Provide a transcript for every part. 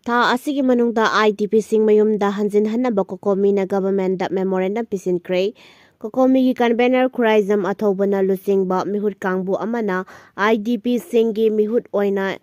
ꯊꯥ ꯑꯁꯤꯒꯤ ꯃꯅꯨꯡꯗ IDPꯁꯤꯡ ꯃꯌꯨꯝꯗ ꯍꯟꯖꯤꯟꯍꯟꯅꯕ ꯀꯣꯀꯣꯃꯤꯅ ꯒꯚꯔꯟꯃꯦꯟꯠꯗ ꯃꯦꯃꯣꯔꯦꯟꯗꯝ ꯄꯤꯁꯤꯟꯈ꯭ꯔꯦ꯫ ꯀꯣꯀꯣꯃꯤꯒꯤ ꯀꯟꯚꯦꯅꯔ ꯈꯨꯔꯥꯏꯖꯝ ꯑꯊꯧꯕꯅ ꯂꯨꯆꯤꯡꯕ ꯃꯤꯍꯨꯠ ꯀꯥꯡꯕꯨ ꯑꯃꯅ IDPꯁꯤꯡꯒꯤ ꯃꯤꯍꯨꯠ ꯑꯣꯏꯅ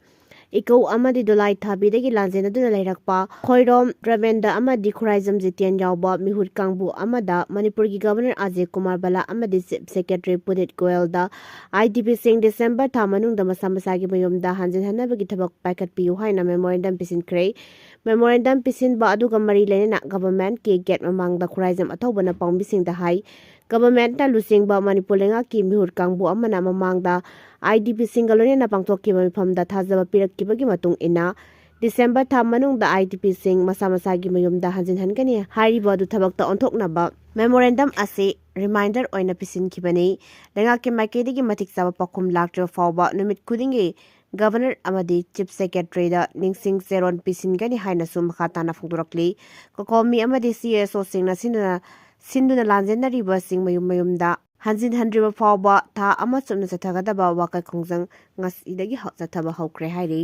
ꯏꯀꯧ ꯑꯃꯗꯤ ꯗꯣꯂꯥꯏ ꯊꯥꯕꯤꯗꯒꯤ ꯂꯥꯟꯖꯦꯟꯅꯗꯨꯅ ꯂꯩꯔꯛꯄ ꯈꯣꯏꯔꯣꯝ ꯗ꯭ꯔꯃꯦꯟꯗ ꯑꯃꯗꯤ ꯈꯨꯔꯥꯏꯖꯝ ꯖꯤꯇꯦꯟ ꯌꯥꯎꯕ ꯃꯤꯍꯨꯠ ꯀꯥꯡꯕꯨ ꯑꯃꯗ ꯃꯅꯤꯄꯨꯔꯒꯤ ꯒꯚꯔꯅꯔ ꯑꯖꯦ ꯀꯨꯃꯥꯔ ꯕꯂꯥ ꯑꯃꯗꯤ ꯆꯤꯞ ꯁꯦꯀ꯭ꯔꯦꯇꯔꯤ ꯄꯨꯅꯤꯠ ꯒꯣꯌꯦꯜꯗ IDPꯁꯤꯡ ꯗꯤꯁꯦꯝꯕꯔ ꯊꯥ ꯃꯅꯨꯡꯗ ꯃꯁꯥ ꯃꯁꯥꯒꯤ ꯃꯌꯨꯝꯗ ꯍꯟꯖꯤꯟꯍꯟꯅꯕꯒꯤ ꯊꯕꯛ ꯄꯥꯏꯈꯠꯄꯤꯌꯨ ꯍꯥꯏꯅ ꯃꯦꯃꯣꯔꯦꯟꯗꯝ ꯄꯤꯁꯤꯟꯈ꯭ꯔꯦ꯫ ꯃꯦꯃꯣꯔꯦꯟꯗꯝ ꯄꯤꯁꯤꯟꯕ ꯑꯗꯨꯒ ꯃꯔꯤ ꯂꯩꯅꯅ ꯒꯚꯔꯟꯃꯦꯟꯠꯀꯤ ꯒꯦꯠ ꯃꯃꯥꯡꯗ ꯈꯨꯔꯥꯏꯖꯝ ꯑꯊꯧꯕꯅ ꯄꯥꯎꯃꯤꯁꯤꯡꯗ ꯍꯥꯏ ꯒꯚꯔꯟꯃꯦꯟꯠꯅ ꯂꯨꯆꯤꯡꯕ ꯃꯅꯤꯄꯨꯔ ꯂꯩꯉꯥꯛꯀꯤ ꯃꯤꯍꯨꯠ ꯀꯥꯡꯕꯨ ꯑꯃꯅ ꯃꯃꯥꯡꯗ IDPꯁꯤꯡꯒ ꯂꯣꯏꯅꯅ ꯄꯥꯡꯊꯣꯛꯈꯤꯕ ꯃꯤꯐꯝꯗ ꯊꯥꯖꯕ ꯄꯤꯔꯛꯈꯤꯕꯒꯤ ꯃꯇꯨꯡ ꯏꯟꯅ ꯗꯤꯁꯦꯝꯕꯔ ꯊꯥ ꯃꯅꯨꯡꯗ IDPꯁꯤꯡ ꯃꯁꯥ ꯃꯁꯥꯒꯤ ꯃꯌꯨꯝꯗ ꯍꯟꯖꯤꯟꯍꯟꯒꯅꯤ ꯍꯥꯏꯔꯤꯕ ꯑꯗꯨ ꯊꯕꯛꯇ ꯑꯣꯟꯊꯣꯛꯅꯕ ꯃꯦꯃꯣꯔꯦꯟꯗꯝ ꯑꯁꯤ ꯔꯤꯃꯥꯏꯟꯗꯔ ꯑꯣꯏꯅ ꯄꯤꯁꯤꯟꯈꯤꯕꯅꯤ꯫ ꯂꯩꯉꯥꯛꯀꯤ ꯃꯥꯏꯀꯩꯗꯒꯤ ꯃꯇꯤꯛ ꯆꯥꯕ ꯄꯥꯎꯈꯨꯝ ꯂꯥꯛꯇ꯭ꯔꯤꯕ ꯐꯥꯎꯕ ꯅꯨꯃꯤꯠ ꯈꯨꯗꯤꯡꯒꯤ ꯒꯚꯔꯅꯔ ꯑꯃꯗꯤ ꯆꯤꯞ ꯁꯦꯀ꯭ꯔꯦꯇꯔꯤꯗ ꯅꯤꯡꯁꯤꯡ ꯆꯦꯔꯣꯟ ꯄꯤꯁꯤꯟꯒꯅꯤ ꯍꯥꯏꯅꯁꯨ ꯃꯈꯥ ꯇꯥꯅ ꯐꯣꯡꯗꯣꯔꯛꯂꯤ꯫ ꯀꯣꯀꯣꯃꯤ ꯑꯃꯗꯤ CSOꯁꯤꯡꯅ ꯁꯤꯟꯗꯨꯅ ꯂꯥꯟꯖꯦꯟꯅꯔꯤꯕꯁꯤꯡ ꯃꯌꯨꯝꯗ ꯍꯟꯖꯤꯟꯍꯟꯗ꯭ꯔꯤꯕ ꯐꯥꯎꯕ ꯊꯥ ꯑꯃ ꯆꯨꯞꯅ ꯆꯠꯊꯒꯗꯕ ꯋꯥꯀꯠ ꯈꯣꯡꯖꯪ ꯉꯁꯤꯗꯒꯤ ꯆꯠꯊꯕ ꯍꯧꯈ꯭ꯔꯦ ꯍꯥꯏꯔꯤ꯫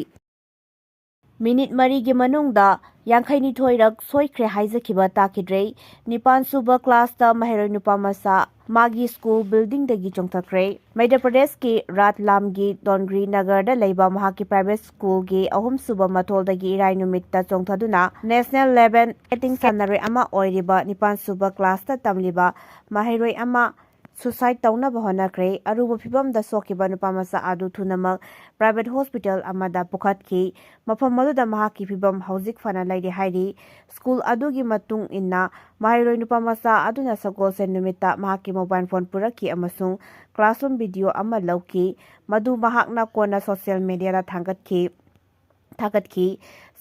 ꯃꯤꯅꯤꯠ 4ꯒꯤ ꯃꯅꯨꯡꯗ 52ꯔꯛ ꯁꯣꯏꯈ꯭ꯔꯦ ꯍꯥꯏꯖꯈꯤꯕ ꯇꯥꯈꯤꯗ꯭ꯔꯦ꯫ 9ꯁꯨꯕ ꯀ꯭ꯂꯥꯁꯇ ꯃꯍꯩꯔꯣꯏ ꯅꯨꯄꯥꯃꯆꯥ ꯃꯥꯒꯤ ꯁ꯭ꯀꯨꯜ ꯕꯤꯜꯗꯤꯡꯗꯒꯤ ꯆꯣꯡꯊꯈ꯭ꯔꯦ꯫ ꯃꯙ꯭ꯌ ꯄ꯭ꯔꯗꯦꯁꯀꯤ ꯔꯥꯠꯂꯥꯝꯒꯤ ꯗꯣꯟꯒ꯭ꯔꯤ ꯅꯒꯔꯗ ꯂꯩꯕ ꯃꯍꯥꯛꯀꯤ ꯄ꯭ꯔꯥꯏꯚꯦꯠ ꯁ꯭ꯀꯨꯜꯒꯤ 3ꯁꯨꯕ ꯃꯊꯣꯜꯗꯒꯤ ꯏꯔꯥꯏ ꯅꯨꯃꯤꯠꯇ ꯆꯣꯡꯊꯗꯨꯅ ꯅꯦꯁꯅꯦꯜ ꯂꯦꯚꯦꯜ ꯁ꯭ꯀꯦꯇꯤꯡ ꯁꯥꯟꯅꯔꯣꯏ ꯑꯃ ꯑꯣꯏꯔꯤꯕ 9ꯁꯨꯕ ꯀ꯭ꯂꯥꯁꯇ ꯇꯝꯂꯤꯕ ꯃꯍꯩꯔꯣꯏ ꯑꯃ ꯁꯨꯁꯥꯏꯗ ꯇꯧꯅꯕ ꯍꯣꯠꯅꯈ꯭ꯔꯦ꯫ ꯑꯔꯨꯕ ꯐꯤꯚꯝꯗ ꯁꯣꯛꯈꯤꯕ ꯅꯨꯄꯥꯃꯆꯥ ꯑꯗꯨ ꯊꯨꯅꯃꯛ ꯄ꯭ꯔꯥꯏꯚꯦꯠ ꯍꯣꯁꯄꯤꯇꯥꯜ ꯑꯃꯗ ꯄꯨꯈꯠꯈꯤ꯫ ꯃꯐꯝ ꯑꯗꯨꯗ ꯃꯍꯥꯛꯀꯤ ꯐꯤꯚꯝ ꯍꯧꯖꯤꯛ ꯐꯅ ꯂꯩꯔꯦ ꯍꯥꯏꯔꯤ꯫ ꯁ꯭ꯀꯨꯜ ꯑꯗꯨꯒꯤ ꯃꯇꯨꯡ ꯏꯟꯅ ꯃꯍꯩꯔꯣꯏ ꯅꯨꯄꯥꯃꯆꯥ ꯑꯗꯨꯅ ꯁꯒꯣꯜꯁꯦꯟ ꯅꯨꯃꯤꯠꯇ ꯃꯍꯥꯛꯀꯤ ꯃꯣꯕꯥꯏꯜ ꯐꯣꯟ ꯄꯨꯔꯛꯈꯤ ꯑꯃꯁꯨꯡ ꯀ꯭ꯂꯥꯁꯔꯨꯝ ꯚꯤꯗꯤꯑꯣ ꯑꯃ ꯂꯧꯈꯤ, ꯃꯗꯨ ꯃꯍꯥꯛꯅ ꯀꯣꯟꯅ ꯁꯣꯁꯤꯌꯦꯜ ꯃꯤꯗꯤꯌꯥꯗ ꯊꯥꯒꯠꯈꯤ꯫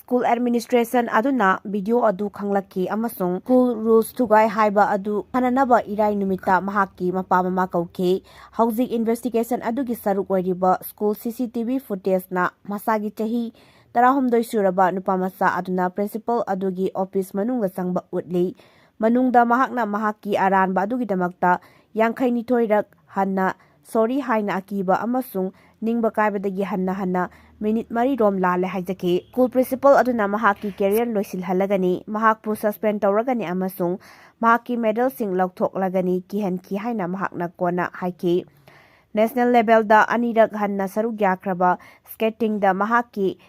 ꯁ꯭ꯀꯨꯜ ꯑꯦꯗꯃꯤꯅꯤꯁꯇ꯭ꯔꯦꯁꯟ ꯑꯗꯨꯅ ꯚꯤꯗꯤꯑꯣ ꯑꯗꯨ ꯈꯪꯂꯛꯈꯤ ꯑꯃꯁꯨꯡ ꯁ꯭ꯀꯨꯜ ꯔꯨꯜꯁ ꯊꯨꯒꯥꯏ ꯍꯥꯏꯕ ꯑꯗꯨ ꯐꯅꯅꯕ ꯏꯔꯥꯏ ꯅꯨꯃꯤꯠꯇ ꯃꯍꯥꯛꯀꯤ ꯃꯄꯥ-ꯃꯃꯥ ꯀꯧꯈꯤ꯫ ꯍꯧꯖꯤꯛ ꯏꯟꯚꯦꯁꯇꯤꯒꯦꯁꯟ ꯑꯗꯨꯒꯤ ꯁꯔꯨꯛ ꯑꯣꯏꯔꯤꯕ ꯁ꯭ꯀꯨꯜ CCTV ꯐꯨꯇꯦꯖꯅ ꯃꯁꯥꯒꯤ ꯆꯍꯤ 18 ꯁꯨꯔꯕ ꯅꯨꯄꯥꯃꯆꯥ ꯑꯗꯨꯅ ꯄ꯭ꯔꯤꯟꯁꯤꯄꯜ ꯑꯗꯨꯒꯤ ꯑꯣꯐꯤꯁ ꯃꯅꯨꯡꯗ ꯆꯪꯕ ꯎꯠꯂꯤ꯫ ꯃꯅꯨꯡꯗ ꯃꯍꯥꯛꯅ ꯃꯍꯥꯛꯀꯤ ꯑꯔꯥꯟꯕ ꯑꯗꯨꯒꯤꯗꯃꯛꯇ 52ꯔꯛ ꯍꯟꯅ ꯁꯣꯔꯤ ꯍꯥꯏꯅ ꯑꯀꯤꯕ ꯑꯃꯁꯨꯡ ꯅꯤꯡꯕ ꯀꯥꯏꯕꯗꯒꯤ ꯍꯟꯅ ꯃꯤꯅꯤꯠ 4 ꯂꯥꯜꯂꯦ ꯍꯥꯏꯖꯈꯤ꯫ ꯁ꯭ꯀꯨꯜ ꯄ꯭ꯔꯤꯟꯁꯤꯄꯜ ꯑꯗꯨꯅ ꯃꯍꯥꯛꯀꯤ ꯀꯦꯔꯤꯌꯔ ꯂꯣꯏꯁꯤꯜꯍꯜꯂꯒꯅꯤ, ꯃꯍꯥꯛꯄꯨ ꯁꯁꯄꯦꯟꯗ ꯇꯧꯔꯒꯅꯤ ꯑꯃꯁꯨꯡ ꯃꯍꯥꯛꯀꯤ ꯃꯦꯗꯜꯁꯤꯡ ꯂꯧꯊꯣꯛꯂꯒꯅꯤ ꯀꯤꯍꯟꯈꯤ ꯍꯥꯏꯅ ꯃꯍꯥꯛꯅ ꯀꯣꯟꯅ ꯍꯥꯏꯈꯤ꯫ ꯅꯦꯁꯅꯦꯜ ꯂꯦꯚꯦꯜꯗ 2ꯔꯛ ꯍꯟꯅ ꯁꯔꯨꯛ ꯌꯥꯈ꯭ꯔꯕ ꯁ꯭ꯀꯦꯇꯤꯡꯗ ꯃꯍꯥꯛꯀꯤ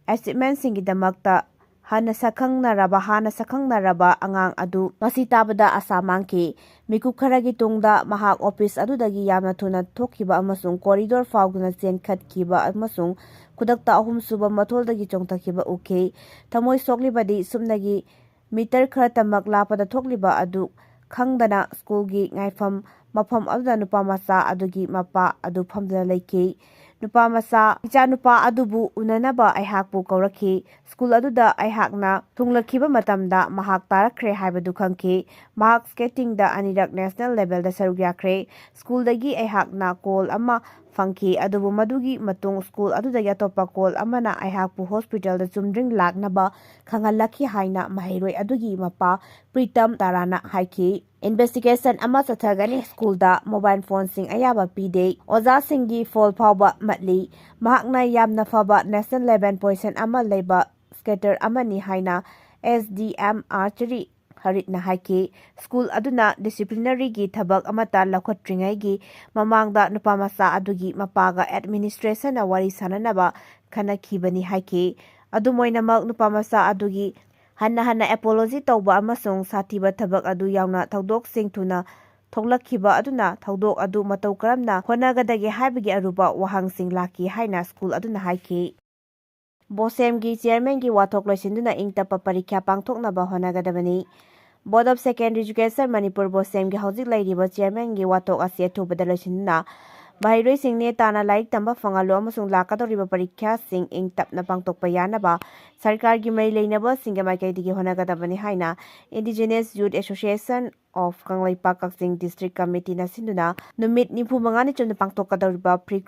ꯑꯦꯆꯤꯚꯃꯦꯟꯠꯁꯤꯡꯒꯤꯗꯃꯛꯇ ꯍꯥꯟꯅ ꯁꯛꯈꯪꯅꯔꯕ ꯑꯉꯥꯡ ꯑꯗꯨ ꯉꯁꯤ ꯇꯥꯕꯗ ꯑꯥꯁꯥ ꯃꯥꯡꯈꯤ꯫ ꯃꯤꯀꯨꯞ ꯈꯔꯒꯤ ꯇꯨꯡꯗ ꯃꯍꯥꯛ ꯑꯣꯐꯤꯁ ꯑꯗꯨꯗꯒꯤ ꯌꯥꯝꯅ ꯊꯨꯅ ꯊꯣꯛꯈꯤꯕ ꯑꯃꯁꯨꯡ ꯀꯣꯔꯤꯗꯣꯔ ꯐꯥꯎꯗꯨꯅ ꯆꯦꯟꯈꯠꯈꯤꯕ ꯑꯃꯁꯨꯡ ꯈꯨꯗꯛꯇ 3ꯁꯨꯕ ꯃꯊꯣꯜꯗꯒꯤ ꯆꯣꯡꯊꯈꯤꯕ ꯎꯈꯤ꯫ ꯊꯃꯣꯏ ꯁꯣꯛꯂꯤꯕꯗꯤ ꯁꯨꯞꯅꯒꯤ ꯃꯤꯇꯔ ꯈꯔꯇꯃꯛ ꯂꯥꯞꯄꯗ ꯊꯣꯛꯂꯤꯕ ꯑꯗꯨ ꯈꯪꯗꯅ ꯁ꯭ꯀꯨꯜꯒꯤ ꯉꯥꯏꯐꯝ ꯃꯐꯝ ꯑꯗꯨꯗ ꯅꯨꯄꯥꯃꯆꯥ ꯑꯗꯨꯒꯤ ꯃꯄꯥ ꯑꯗꯨ ꯐꯝꯗꯨꯅ ꯂꯩꯈꯤ꯫ ꯏꯆꯥꯅꯨꯄꯥ ꯑꯗꯨꯕꯨ ꯎꯅꯅꯕ ꯑꯩꯍꯥꯛꯄꯨ ꯀꯧꯔꯛꯈꯤ꯫ ꯁ꯭ꯀꯨꯜ ꯑꯗꯨꯗ ꯑꯩꯍꯥꯛꯅ ꯊꯨꯡꯂꯈꯤꯕ ꯃꯇꯝꯗ ꯃꯍꯥꯛ ꯇꯥꯔꯛꯈ꯭ꯔꯦ ꯍꯥꯏꯕꯗꯨ ꯈꯪꯈꯤ꯫ ꯃꯍꯥꯛ ꯁ꯭ꯀꯦꯇꯤꯡꯗ 2ꯔꯛ ꯅꯦꯁꯅꯦꯜ ꯂꯦꯚꯦꯜꯗ ꯁꯔꯨꯛ ꯌꯥꯈ꯭ꯔꯦ꯫ ꯁ꯭ꯀꯨꯜꯗꯒꯤ ꯑꯩꯍꯥꯛꯅ ꯀꯣꯜ ꯑꯃ ꯐꯪꯈꯤ, ꯑꯗꯨꯕꯨ ꯃꯗꯨꯒꯤ ꯃꯇꯨꯡ ꯁ꯭ꯀꯨꯜ ꯑꯗꯨꯗꯒꯤ ꯑꯇꯣꯞꯄ ꯀꯣꯜ ꯑꯃꯅ ꯑꯩꯍꯥꯛꯄꯨ ꯍꯣꯁꯄꯤꯇꯥꯜꯗ ꯆꯨꯝꯗ꯭ꯔꯤꯡ ꯂꯥꯛꯅꯕ ꯈꯪꯍꯜꯂꯛꯈꯤ ꯍꯥꯏꯅ ꯃꯍꯩꯔꯣꯏ ꯑꯗꯨꯒꯤ ꯃꯄꯥ ꯄ꯭ꯔꯤꯇꯝ ꯇꯥꯔꯥꯅ ꯍꯥꯏꯈꯤ꯫ ꯏꯟꯚꯦꯁꯇꯤꯒꯦꯁꯟ ꯑꯃ ꯆꯠꯊꯒꯅꯤ꯫ ꯁ꯭ꯀꯨꯜꯗ ꯃꯣꯕꯥꯏꯜ ꯐꯣꯟꯁꯤꯡ ꯑꯌꯥꯕ ꯄꯤꯗꯦ, ꯑꯣꯖꯥꯁꯤꯡꯒꯤ ꯐꯣꯜ ꯐꯥꯎꯕ ꯃꯠꯂꯤ꯫ ꯃꯍꯥꯛꯅ ꯌꯥꯝꯅ ꯐꯕ ꯅꯦꯁꯅꯦꯜ ꯂꯦꯚꯦꯜ ꯄꯣꯖꯤꯁꯟ ꯑꯃ ꯂꯩꯕ ꯁ꯭ꯀꯦꯇꯔ ꯑꯃꯅꯤ ꯍꯥꯏꯅ SDM ꯑꯥꯔꯆꯔꯤ ꯍꯔꯤꯠꯅ ꯍꯥꯏꯈꯤ꯫ ꯁ꯭ꯀꯨꯜ ꯑꯗꯨꯅ ꯗꯤꯁꯤꯄ꯭ꯂꯤꯅꯔꯤꯒꯤ ꯊꯕꯛ ꯑꯃꯠꯇ ꯂꯧꯈꯠꯇ꯭ꯔꯤꯉꯩꯒꯤ ꯃꯃꯥꯡꯗ ꯅꯨꯄꯥꯃꯆꯥ ꯑꯗꯨꯒꯤ ꯃꯄꯥꯒ ꯑꯦꯗꯃꯤꯅꯤꯁꯇ꯭ꯔꯦꯁꯟꯅ ꯋꯥꯔꯤ ꯁꯥꯅꯅꯕ ꯈꯟꯅꯈꯤꯕꯅꯤ ꯍꯥꯏꯈꯤ꯫ ꯑꯗꯨꯝ ꯑꯣꯏꯅꯃꯛ ꯅꯨꯄꯥꯃꯆꯥ ꯑꯗꯨꯒꯤ ꯍꯟꯅ ꯑꯦꯄꯣꯂꯣꯖꯤ ꯇꯧꯕ ꯑꯃꯁꯨꯡ ꯁꯥꯊꯤꯕ ꯊꯕꯛ ꯑꯗꯨ ꯌꯥꯎꯅ ꯊꯧꯗꯣꯛꯁꯤꯡ ꯊꯨꯅ ꯊꯣꯛꯂꯛꯈꯤꯕ ꯑꯗꯨꯅ ꯊꯧꯗꯣꯛ ꯑꯗꯨ ꯃꯇꯧ ꯀꯔꯝꯅ ꯍꯣꯠꯅꯒꯗꯒꯦ ꯍꯥꯏꯕꯒꯤ ꯑꯔꯨꯕ ꯋꯥꯍꯪꯁꯤꯡ ꯂꯥꯛꯈꯤ ꯍꯥꯏꯅ ꯁ꯭ꯀꯨꯜ ꯑꯗꯨꯅ ꯍꯥꯏꯈꯤ꯫ ꯕꯣꯁꯦꯝꯒꯤ ꯆꯦꯌꯔꯃꯦꯟꯒꯤ ꯋꯥꯊꯣꯛ ꯂꯣꯏꯁꯤꯟꯗꯨꯅ ꯏꯪꯇꯞꯄ ꯄꯔꯤꯈ꯭ꯌꯥ ꯄꯥꯡꯊꯣꯛꯅꯕ ꯍꯣꯠꯅꯒꯗꯕꯅꯤ꯫ ꯕꯣꯔꯗ ꯑꯣꯐ ꯁꯦꯀꯦꯟꯗꯔꯤ ꯑꯦꯖꯨꯀꯦꯁꯟ ꯃꯅꯤꯄꯨꯔ ꯕꯣꯁꯦꯝꯒꯤ ꯍꯧꯖꯤꯛ ꯂꯩꯔꯤꯕ ꯆꯦꯌꯔꯃꯦꯟꯒꯤ ꯋꯥꯊꯣꯛ ꯑꯁꯤ ꯑꯊꯨꯕꯗ ꯂꯣꯏꯁꯤꯟꯗꯨꯅ ꯃꯍꯩꯔꯣꯏꯁꯤꯡ ꯅꯦ ꯇꯥꯅ ꯂꯥꯏꯔꯤꯛ ꯇꯝꯕ ꯐꯪꯍꯜꯂꯨ ꯑꯃꯁꯨꯡ ꯂꯥꯛꯀꯗꯧꯔꯤꯕ ꯄꯔꯤꯈ꯭ꯌꯥꯁꯤꯡ ꯏꯪ ꯇꯞꯅ ꯄꯥꯡꯊꯣꯛꯄ ꯌꯥꯅꯕ ꯁꯔꯀꯥꯔꯒꯤ ꯃꯔꯤ ꯂꯩꯅꯕꯁꯤꯡꯒꯤ ꯃꯥꯏꯀꯩꯗꯒꯤ ꯍꯣꯠꯅꯒꯗꯕꯅꯤ ꯍꯥꯏꯅ indigenous youth association of Kangleipak Kakching district ꯀꯝꯃꯤꯇꯤꯅ ꯁꯤꯟꯗꯨꯅ ꯅꯨꯃꯤꯠ 45ꯅꯤ ꯆꯨꯞꯅ ꯄꯥꯡꯊꯣꯛꯀꯗꯧꯔꯤꯕ ꯐ꯭ꯔꯤ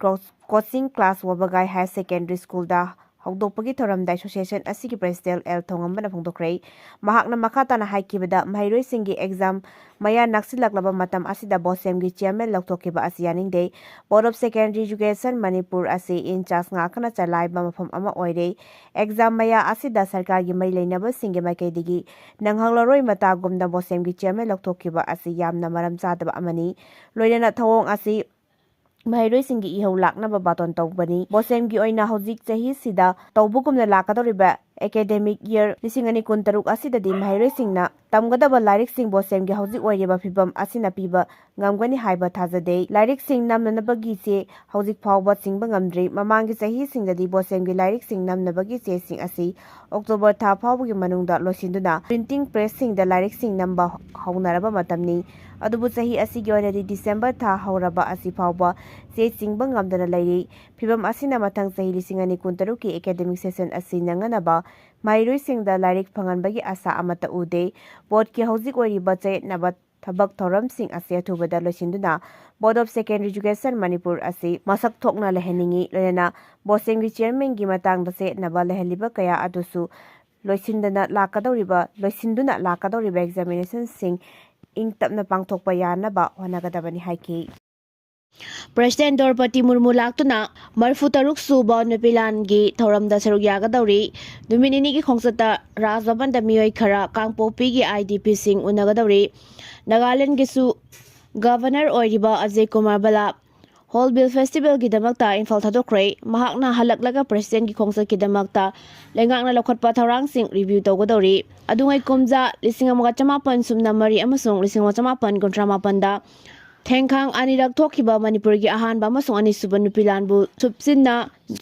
ꯀꯣꯆꯤꯡ ꯀ꯭ꯂꯥꯁ ꯋꯥꯕꯒꯥꯏ ꯍꯥꯌꯔ ꯁꯦꯀꯦꯟꯗꯔꯤ ꯁ꯭ꯀꯨꯜꯗ ꯍꯧꯗꯣꯛꯄꯒꯤ ꯊꯧꯔꯝꯗ ꯑꯦꯁꯣꯁꯤꯌꯦꯁꯟ ꯑꯁꯤꯒꯤ ꯄ꯭ꯔꯦꯁꯤꯗꯦꯟꯠ ꯑꯦꯜ ꯊꯣꯉꯝꯕꯅ ꯐꯣꯡꯗꯣꯛꯈ꯭ꯔꯦ꯫ ꯃꯍꯥꯛꯅ ꯃꯈꯥ ꯇꯥꯅ ꯍꯥꯏꯈꯤꯕꯗ ꯃꯍꯩꯔꯣꯏꯁꯤꯡꯒꯤ ꯑꯦꯛꯖꯥꯝ ꯃꯌꯥ ꯅꯛꯁꯤꯜꯂꯛꯂꯕ ꯃꯇꯝ ꯑꯁꯤꯗ ꯕꯣꯁꯦꯝꯒꯤ ꯆꯦꯌꯔꯃꯦꯟ ꯂꯧꯊꯣꯛꯈꯤꯕ ꯑꯁꯤ ꯌꯥꯅꯤꯡꯗꯦ꯫ ꯕꯣꯔꯗ ꯑꯣꯐ ꯁꯦꯀꯦꯟꯗꯔꯤ ꯏꯖꯨꯀꯦꯁꯟ ꯃꯅꯤꯄꯨꯔ ꯑꯁꯤ ꯏꯟꯆꯥꯔꯖ ꯉꯥꯛꯅ ꯆꯂꯥꯏꯕ ꯃꯐꯝ ꯑꯃ ꯑꯣꯏꯔꯦ꯫ ꯑꯦꯛꯖꯥꯝ ꯃꯌꯥ ꯑꯁꯤꯗ ꯁꯔꯀꯥꯔꯒꯤ ꯃꯔꯤ ꯂꯩꯅꯕꯁꯤꯡꯒꯤ ꯃꯥꯏꯀꯩꯗꯒꯤ ꯅꯪꯍꯧꯔꯔꯣꯏ ꯃꯇꯥꯒꯨꯝꯅ ꯕꯣꯁꯦꯝꯒꯤ ꯆꯦꯌꯔꯃꯦꯟ ꯂꯧꯊꯣꯛꯈꯤꯕ ꯑꯁꯤ ꯌꯥꯝꯅ ꯃꯔꯝ ꯆꯥꯗꯕ ꯑꯃꯅꯤ꯫ ꯂꯣꯏꯅꯅ ꯊꯧꯑꯣꯡ ꯑꯁꯤ ꯃꯍꯩꯔꯣꯏꯁꯤꯡꯒꯤ ꯏꯍꯧ ꯂꯥꯛꯅꯕ ꯕꯥꯇꯣꯟ ꯇꯧꯕꯅꯤ꯫ ꯕꯣꯁꯦꯝꯒꯤ ꯑꯣꯏꯅ ꯍꯧꯖꯤꯛ ꯆꯍꯤꯁꯤꯗ ꯇꯧꯕꯒꯨꯝꯅ ꯂꯥꯛꯀꯗꯧꯔꯤꯕ ꯑꯦꯀꯥꯗꯦꯃꯤꯛ ꯏꯌꯔ 2026 ꯑꯁꯤꯗꯗꯤ ꯃꯍꯩꯔꯣꯏꯁꯤꯡꯅ ꯇꯝꯒꯗꯕ ꯂꯥꯏꯔꯤꯛꯁꯤꯡ ꯕꯣꯁꯦꯝꯒꯤ ꯍꯧꯖꯤꯛ ꯑꯣꯏꯔꯤꯕ ꯐꯤꯚꯝ ꯑꯁꯤꯅ ꯄꯤꯕ ꯉꯝꯒꯅꯤ ꯍꯥꯏꯕ ꯊꯥꯖꯗꯦ꯫ ꯂꯥꯏꯔꯤꯛꯁꯤꯡ ꯅꯝꯅꯅꯕꯒꯤ ꯆꯦ ꯍꯧꯖꯤꯛ ꯐꯥꯎꯕ ꯆꯤꯡꯕ ꯉꯝꯗ꯭ꯔꯤ꯫ ꯃꯃꯥꯡꯒꯤ ꯆꯍꯤꯁꯤꯡꯗꯗꯤ ꯕꯣꯁꯦꯝꯒꯤ ꯂꯥꯏꯔꯤꯛꯁꯤꯡ ꯅꯝꯅꯕꯒꯤ ꯆꯦꯁꯤꯡ ꯑꯁꯤ ꯑꯣꯛꯇꯣꯕꯔ ꯊꯥ ꯐꯥꯎꯕꯒꯤ ꯃꯅꯨꯡꯗ ꯂꯣꯏꯁꯤꯟꯗꯨꯅ ꯄ꯭ꯔꯤꯟꯇꯤꯡ ꯄ꯭ꯔꯦꯁꯁꯤꯡꯗ ꯂꯥꯏꯔꯤꯛꯁꯤꯡ ꯅꯝꯕ ꯍꯧꯅꯔꯕ ꯃꯇꯝꯅꯤ꯫ ꯑꯗꯨꯕꯨ ꯆꯍꯤ ꯑꯁꯤꯒꯤ ꯑꯣꯏꯅꯗꯤ ꯗꯤꯁꯦꯝꯕꯔ ꯊꯥ ꯍꯧꯔꯕ ꯑꯁꯤ ꯐꯥꯎꯕ ꯆꯦ ꯆꯤꯡꯕ ꯉꯝꯗꯅ ꯂꯩꯔꯤ꯫ ꯐꯤꯚꯝ ꯑꯁꯤꯅ ꯃꯊꯪ ꯆꯍꯤ 2026ꯀꯤ ꯑꯦꯀꯥꯗꯦꯃꯤꯛ ꯁꯦꯁꯟ ꯑꯁꯤ ꯅꯪꯅꯅꯕ ꯃꯍꯩꯔꯣꯏꯁꯤꯡꯗ ꯂꯥꯏꯔꯤꯛ ꯐꯪꯍꯟꯕꯒꯤ ꯑꯁꯥ ꯑꯃꯠꯇ ꯎꯗꯦ꯫ ꯕꯣꯔꯗꯀꯤ ꯍꯧꯖꯤꯛ ꯑꯣꯏꯔꯤꯕ ꯆꯌꯦꯠꯅꯕ ꯊꯕꯛ ꯊꯧꯔꯝꯁꯤꯡ ꯑꯁꯤ ꯑꯊꯨꯕꯗ ꯂꯣꯏꯁꯤꯟꯗꯨꯅ ꯕꯣꯔꯗ ꯑꯣꯐ ꯁꯦꯀꯦꯟꯗꯔꯤ ꯏꯖꯨꯀꯦꯁꯟ ꯃꯅꯤꯄꯨꯔ ꯑꯁꯤ ꯃꯁꯛ ꯊꯣꯛꯅ ꯂꯩꯍꯟꯅꯤꯡꯏ꯫ ꯂꯣꯏꯅꯅ ꯕꯣꯁꯦꯝꯒꯤ ꯆꯦꯌꯔꯃꯦꯟꯒꯤ ꯃꯇꯥꯡꯗ ꯆꯌꯦꯠꯅꯕ ꯂꯩꯍꯜꯂꯤꯕ ꯀꯌꯥ ꯑꯗꯨꯁꯨ ꯂꯣꯏꯁꯤꯟꯗꯨꯅ ꯂꯥꯛꯀꯗꯧꯔꯤꯕ ꯑꯦꯛꯖꯥꯃꯤꯅꯦꯁꯟꯁꯤꯡ ꯏꯪꯇꯞꯅ ꯄꯥꯡꯊꯣꯛꯄ ꯌꯥꯅꯕ ꯍꯣꯠꯅꯒꯗꯕꯅꯤ ꯍꯥꯏꯈꯤ꯫ ꯄ꯭ꯔꯦꯁꯤꯗꯦꯟꯠ ꯗ꯭ꯔꯧꯄꯗꯤ ꯃꯨꯔꯃꯨ ꯂꯥꯛꯇꯨꯅ 43 ꯁꯨꯕ ꯅꯨꯄꯤꯂꯥꯟꯒꯤ ꯊꯧꯔꯝꯗ ꯁꯔꯨꯛ ꯌꯥꯒꯗꯧꯔꯤ꯫ ꯅꯨꯃꯤꯠ ꯅꯤꯅꯤꯒꯤ ꯈꯣꯡꯆꯠꯇ ꯔꯥꯖ ꯚꯕꯟꯗ ꯃꯤꯑꯣꯏ ꯈꯔ ꯀꯥꯡꯄꯣꯛꯄꯤꯒꯤ IDPꯁꯤꯡ ꯎꯅꯒꯗꯧꯔꯤ꯫ ꯅꯥꯒꯥꯂꯦꯟꯗꯒꯤꯁꯨ ꯒꯚꯔꯅꯔ ꯑꯣꯏꯔꯤꯕ ꯑꯖꯌ ꯀꯨꯃꯥꯔ ꯕꯥꯂꯥ ꯍꯣꯔꯟꯕꯤꯜ ꯐꯦꯁꯇꯤꯚꯦꯜꯒꯤꯗꯃꯛꯇ ꯏꯝꯐꯥꯜ ꯊꯥꯗꯣꯛꯈ꯭ꯔꯦ꯫ ꯃꯍꯥꯛꯅ ꯍꯜꯂꯛꯂꯒ ꯄ꯭ꯔꯦꯁꯤꯗꯦꯟꯠꯀꯤ ꯈꯣꯡꯆꯠꯀꯤꯗꯃꯛꯇ ꯂꯩꯉꯥꯛꯅ ꯂꯧꯈꯠꯄ ꯊꯧꯔꯥꯡꯁꯤꯡ ꯔꯤꯚꯤꯌꯨ ꯇꯧꯒꯗꯧꯔꯤ꯫ ꯑꯗꯨꯉꯩ ꯀꯨꯝꯖꯥ 1983 ꯑꯃꯁꯨꯡ 1987ꯗ ꯊꯦꯡꯈꯥꯡ ꯑꯅꯤꯔꯛ ꯊꯣꯛꯈꯤꯕ ꯃꯅꯤꯄꯨꯔꯒꯤ ꯑꯍꯥꯟꯕ ꯑꯃꯁꯨꯡ ꯑꯅꯤꯁꯨꯕ ꯅꯨꯄꯤꯂꯥꯟꯕꯨ ꯊꯨꯞꯆꯤꯟꯅ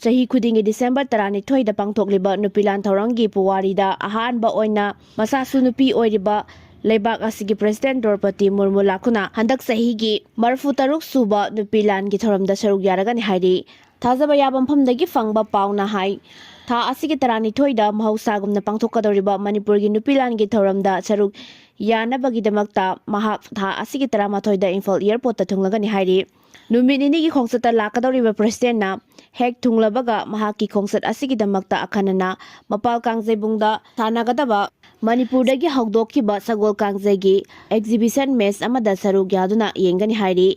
ꯆꯍꯤ ꯈꯨꯗꯤꯡꯒꯤ ꯗꯤꯁꯦꯝꯕꯔ 12ꯗ ꯄꯥꯡꯊꯣꯛꯂꯤꯕ ꯅꯨꯄꯤꯂꯥꯟ ꯊꯧꯔꯝꯒꯤ ꯄꯨꯋꯥꯔꯤꯗ ꯑꯍꯥꯟꯕ ꯑꯣꯏꯅ ꯃꯁꯥꯁꯨ ꯅꯨꯄꯤ ꯑꯣꯏꯔꯤꯕ ꯂꯩꯕꯥꯛ ꯑꯁꯤꯒꯤ ꯄ꯭ꯔꯦꯁꯤꯗꯦꯟꯠ ꯗ꯭ꯔꯧꯄꯗꯤ ꯃꯨꯔꯃꯨ ꯂꯥꯛꯇꯨꯅ ꯍꯟꯗꯛ ꯆꯍꯤꯒꯤ 43 ꯁꯨꯕ ꯅꯨꯄꯤꯂꯥꯟꯒꯤ ꯊꯧꯔꯝꯗ ꯁꯔꯨꯛ ꯌꯥꯔꯒꯅꯤ ꯍꯥꯏꯔꯤ꯫ ꯊꯥꯖꯕ ꯌꯥꯕ ꯃꯐꯝꯗꯒꯤ ꯐꯪꯕ ꯄꯥꯎꯅ ꯍꯥꯏ ꯊꯥ ꯑꯁꯤꯒꯤ 12ꯗ ꯃꯍꯧꯁꯥꯒꯨꯝꯅ ꯄꯥꯡꯊꯣꯛꯀꯗꯧꯔꯤꯕ ꯃꯅꯤꯄꯨꯔꯒꯤ ꯅꯨꯄꯤꯂꯥꯟꯒꯤ ꯊꯧꯔꯝꯗ ꯁꯔꯨꯛ ꯌꯥꯅꯕꯒꯤꯗꯃꯛꯇ ꯃꯍꯥꯛ ꯊꯥ ꯑꯁꯤꯒꯤ 12ꯗ ꯏꯝꯐꯥꯜ ꯑꯦꯌꯔꯄꯣꯔꯠꯇ ꯊꯨꯡꯂꯒꯅꯤ ꯍꯥꯏꯔꯤ꯫ ꯅꯨꯃꯤꯠ ꯅꯤꯅꯤꯒꯤ ꯈꯣꯡꯆꯠꯇ ꯂꯥꯛꯀꯗꯧꯔꯤꯕ ꯄ꯭ꯔꯦꯁꯤꯗꯦꯟꯠꯅ ꯍꯦꯛ ꯊꯨꯡꯂꯕꯒ ꯃꯍꯥꯛꯀꯤ ꯈꯣꯡꯆꯠ ꯑꯁꯤꯒꯤꯗꯃꯛꯇ ꯑꯈꯟꯅꯅ ꯃꯄꯥꯜ ꯀꯥꯡꯖꯩꯕꯨꯡꯗ ꯁꯥꯟꯅꯒꯗꯕ ꯃꯅꯤꯄꯨꯔꯗꯒꯤ ꯍꯧꯗꯣꯛꯈꯤꯕ ꯁꯒꯣꯜ ꯀꯥꯡꯖꯩꯒꯤ ꯑꯦꯛꯖꯤꯕꯤꯁꯟ ꯃꯦꯆ ꯑꯃꯗ ꯁꯔꯨꯛ ꯌꯥꯗꯨꯅ ꯌꯦꯡꯒꯅꯤ ꯍꯥꯏꯔꯤ꯫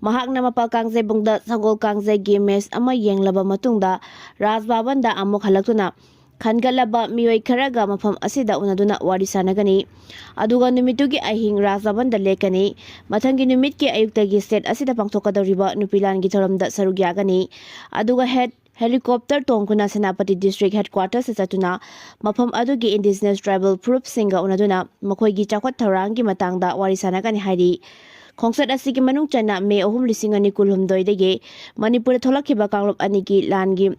ꯃꯍꯥꯛꯅ ꯃꯄꯥꯜ ꯀꯥꯡꯖꯩꯕꯨꯡꯗ ꯁꯒꯣꯜ ꯀꯥꯡꯖꯩꯒꯤ ꯃꯦꯆ ꯑꯃ ꯌꯦꯡꯂꯕ ꯃꯇꯨꯡꯗ ꯔꯥꯖ ꯚꯕꯟꯗ ꯑꯃꯨꯛ ꯍꯜꯂꯛꯇꯨꯅ ꯈꯟꯒꯠꯂꯕ ꯃꯤꯑꯣꯏ ꯈꯔꯒ ꯃꯐꯝ ꯑꯁꯤꯗ ꯎꯅꯗꯨꯅ ꯋꯥꯔꯤ ꯁꯥꯟꯅꯒꯅꯤ꯫ ꯑꯗꯨꯒ ꯅꯨꯃꯤꯠꯇꯨꯒꯤ ꯑꯍꯤꯡ ꯔꯥꯖ ꯚꯕꯟꯗ ꯂꯦꯛꯀꯅꯤ꯫ ꯃꯊꯪꯒꯤ ꯅꯨꯃꯤꯠꯀꯤ ꯑꯌꯨꯛꯇꯒꯤ ꯁ꯭ꯇꯦꯠ ꯑꯁꯤꯗ ꯄꯥꯡꯊꯣꯛꯀꯗꯧꯔꯤꯕ ꯅꯨꯄꯤꯂꯥꯟꯒꯤ ꯊꯧꯔꯝꯗ ꯁꯔꯨꯛ ꯌꯥꯒꯅꯤ꯫ ꯑꯗꯨꯒ ꯍꯦꯂꯤꯀꯣꯞꯇꯔ ꯇꯣꯡꯗꯨꯅ ꯁꯦꯅꯥꯄꯇꯤ ꯗꯤꯁꯇ꯭ꯔꯤꯛ ꯍꯦꯗꯀ꯭ꯋꯥꯔꯇꯔꯁꯇ ꯆꯠꯇꯨꯅ ꯃꯐꯝ ꯑꯗꯨꯒꯤ ꯏꯟꯗꯤꯖꯤꯅꯁ ꯇ꯭ꯔꯥꯏꯕꯦꯜ ꯐꯨꯔꯨꯞꯁꯤꯡꯒ ꯎꯅꯗꯨꯅ ꯃꯈꯣꯏꯒꯤ ꯆꯥꯎꯈꯠ ꯊꯧꯔꯥꯡꯒꯤ ꯃꯇꯥꯡꯗ ꯋꯥꯔꯤ ꯁꯥꯟꯅꯒꯅꯤ ꯍꯥꯏꯔꯤ꯫ ꯈꯣꯡꯆꯠ ꯑꯁꯤꯒꯤ ꯃꯅꯨꯡ ꯆꯟꯅ ꯃꯦ 3, 2019ꯗꯒꯤ ꯃꯅꯤꯄꯨꯔꯗ ꯊꯣꯛꯂꯛꯈꯤꯕ ꯀꯥꯡꯂꯨꯞ ꯑꯅꯤꯒꯤ ꯂꯥꯟꯒꯤ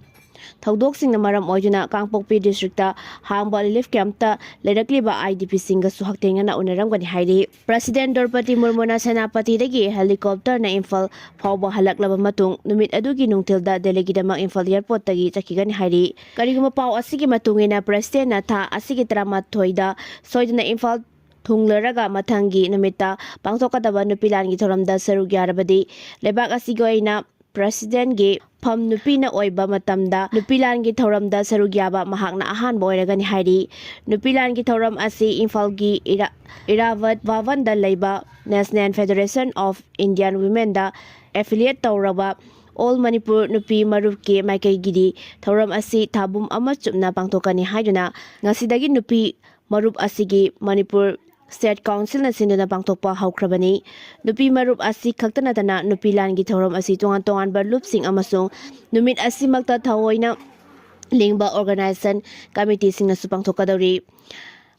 ꯊꯧꯗꯣꯛꯁꯤꯡꯅ ꯃꯔꯝ ꯑꯣꯏꯗꯨꯅ ꯀꯥꯡꯄꯣꯛꯄꯤ ꯗꯤꯁꯇ꯭ꯔꯤꯛꯇ ꯍꯥꯡꯕ ꯔꯤꯂꯤꯐ ꯀꯦꯝꯞꯇ ꯂꯩꯔꯛꯂꯤꯕ IDPꯁꯤꯡꯒꯁꯨ ꯍꯛꯊꯦꯡꯅꯅ ꯎꯅꯔꯝꯒꯅꯤ ꯍꯥꯏꯔꯤ꯫ ꯄ꯭ꯔꯦꯁꯤꯗꯦꯟꯠ ꯗ꯭ꯔꯧꯄꯗꯤ ꯃꯨꯔꯃꯨꯅ ꯁꯦꯅꯥꯄꯇꯤꯗꯒꯤ ꯍꯦꯂꯤꯀꯣꯞꯇꯔꯅ ꯏꯝꯐꯥꯜ ꯐꯥꯎꯕ ꯍꯜꯂꯛꯂꯕ ꯃꯇꯨꯡ ꯅꯨꯃꯤꯠ ꯑꯗꯨꯒꯤ ꯅꯨꯡꯊꯤꯜꯗ ꯗꯦꯜꯂꯤꯒꯤꯗꯃꯛ ꯏꯝꯐꯥꯜ ꯑꯦꯌꯔꯄꯣꯔꯠꯇꯒꯤ ꯆꯠꯈꯤꯒꯅꯤ ꯍꯥꯏꯔꯤ꯫ ꯀꯔꯤꯒꯨꯝꯕ ꯄꯥꯎ ꯑꯁꯤꯒꯤ ꯃꯇꯨꯡꯏꯟꯅ ꯄ꯭ꯔꯦꯁꯤꯗꯦꯟꯠꯅ ꯊꯥ ꯑꯁꯤꯒꯤ 13ꯗ ꯁꯣꯏꯗꯅ ꯏꯝꯐꯥꯜ ꯊꯨꯡꯂꯔꯒ ꯃꯊꯪꯒꯤ ꯅꯨꯃꯤꯠꯇ ꯄꯥꯡꯊꯣꯛꯀꯗꯕ ꯅꯨꯄꯤꯂꯥꯟꯒꯤ ꯊꯧꯔꯝꯗ ꯁꯔꯨꯛ ꯌꯥꯔꯕꯗꯤ ꯂꯩꯕꯥꯛ ꯑꯁꯤꯒꯤ ꯑꯣꯏꯅ ꯄ꯭ꯔꯦꯁꯤꯗꯦꯟꯠꯒꯤ ꯐꯝ ꯅꯨꯄꯤꯅ ꯑꯣꯏꯕ ꯃꯇꯝꯗ ꯅꯨꯄꯤꯂꯥꯟꯒꯤ ꯊꯧꯔꯝꯗ ꯁꯔꯨꯛ ꯌꯥꯕ ꯃꯍꯥꯛꯅ ꯑꯍꯥꯟꯕ ꯑꯣꯏꯔꯒꯅꯤ ꯍꯥꯏꯔꯤ꯫ ꯅꯨꯄꯤꯂꯥꯟꯒꯤ ꯊꯧꯔꯝ ꯑꯁꯤ ꯏꯝꯐꯥꯜꯒꯤ ꯏꯔꯥꯚꯠ ꯚꯕꯟꯗ ꯂꯩꯕ national federation of Indian ꯋꯤꯃꯦꯟꯗ affiliate ꯇꯧꯔꯕ ꯑꯣꯜ ꯃꯅꯤꯄꯨꯔ ꯅꯨꯄꯤ ꯃꯔꯨꯞꯀꯤ ꯃꯥꯏꯀꯩꯒꯤꯗꯤ ꯊꯧꯔꯝ ꯑꯁꯤ ꯊꯥꯕꯨꯝ ꯑꯃ ꯆꯨꯞꯅ ꯄꯥꯡꯊꯣꯛꯀꯅꯤ ꯍꯥꯏꯗꯨꯅ ꯉꯁꯤꯗꯒꯤ ꯅꯨꯄꯤ ꯃꯔꯨꯞ ꯑꯁꯤꯒꯤ ꯃꯅꯤꯄꯨꯔ ꯁ꯭ꯇꯦꯠ ꯀꯥꯎꯟꯁꯤꯜꯅ ꯁꯤꯟꯗꯨꯅ ꯄꯥꯡꯊꯣꯛꯄ ꯍꯧꯈ꯭ꯔꯕꯅꯤ꯫ ꯅꯨꯄꯤ ꯃꯔꯨꯞ ꯑꯁꯤ ꯈꯛꯇ ꯅꯠꯇꯅ ꯅꯨꯄꯤꯂꯥꯟꯒꯤ ꯊꯧꯔꯝ ꯑꯁꯤ ꯇꯣꯉꯥꯟ ꯇꯣꯉꯥꯟꯕ ꯂꯨꯞꯁꯤꯡ ꯑꯃꯁꯨꯡ ꯅꯨꯃꯤꯠ ꯑꯁꯤꯃꯛꯇ ꯊꯑꯣꯏꯅ ꯂꯤꯡꯕ ꯑꯣꯔꯒꯅꯥꯏꯖꯦꯁꯟ ꯀꯃꯤꯇꯤꯁꯤꯡꯅꯁꯨ ꯄꯥꯡꯊꯣꯛꯀꯗꯧꯔꯤ꯫